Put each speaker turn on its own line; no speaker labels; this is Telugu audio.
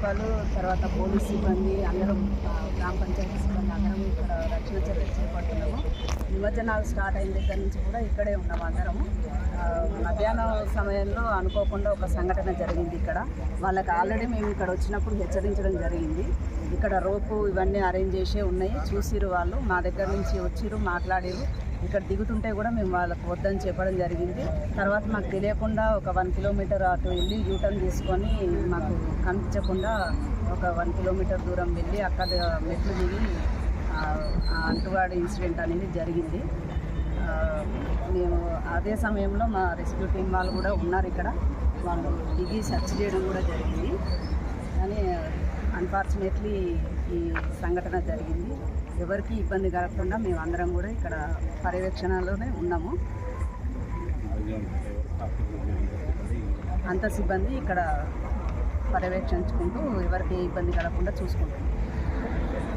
వాళ్ళు, తర్వాత పోలీస్ సిబ్బంది అందరం, గ్రామ పంచాయతీ సిబ్బంది అందరం ఇక్కడ రక్షణ చర్యలు చేపడుతున్నాము. నిమజ్జనాలు స్టార్ట్ అయిన దగ్గర నుంచి కూడా ఇక్కడే ఉన్నాము అందరము. మధ్యాహ్నం సమయంలో అనుకోకుండా ఒక సంఘటన జరిగింది ఇక్కడ. వాళ్ళకి ఆల్రెడీ మేము ఇక్కడ వచ్చినప్పుడు హెచ్చరించడం జరిగింది. ఇక్కడ రోపు ఇవన్నీ అరేంజ్ చేసే ఉన్నాయి, చూసిరు వాళ్ళు. మా దగ్గర నుంచి వచ్చిరు, మాట్లాడిరు. ఇక్కడ దిగుతుంటే కూడా మేము వాళ్ళకు వద్దని చెప్పడం జరిగింది. తర్వాత మాకు తెలియకుండా ఒక 1 కిలోమీటర్ అటు వెళ్ళి యూటర్న్ తీసుకొని మాకు కనిపించకుండా ఒక 1 కిలోమీటర్ దూరం వెళ్ళి అక్కడ మెట్లు దిగి అంటువాడి ఇన్సిడెంట్ అనేది జరిగింది. మేము అదే సమయంలో మా రెస్క్యూ టీం వాళ్ళు కూడా ఉన్నారు ఇక్కడ. వాళ్ళు దిగి సెర్చ్ చేయడం కూడా జరిగింది. కానీ అన్ఫార్చునేట్లీ ఈ సంఘటన జరిగింది. ఎవరికి ఇబ్బంది కలగకుండా మేము అందరం కూడా ఇక్కడ పర్యవేక్షణలోనే ఉన్నాము. అంత సిబ్బంది ఇక్కడ పర్యవేక్షించుకుంటూ ఎవరికి ఇబ్బంది కలగకుండా చూసుకుంటాం.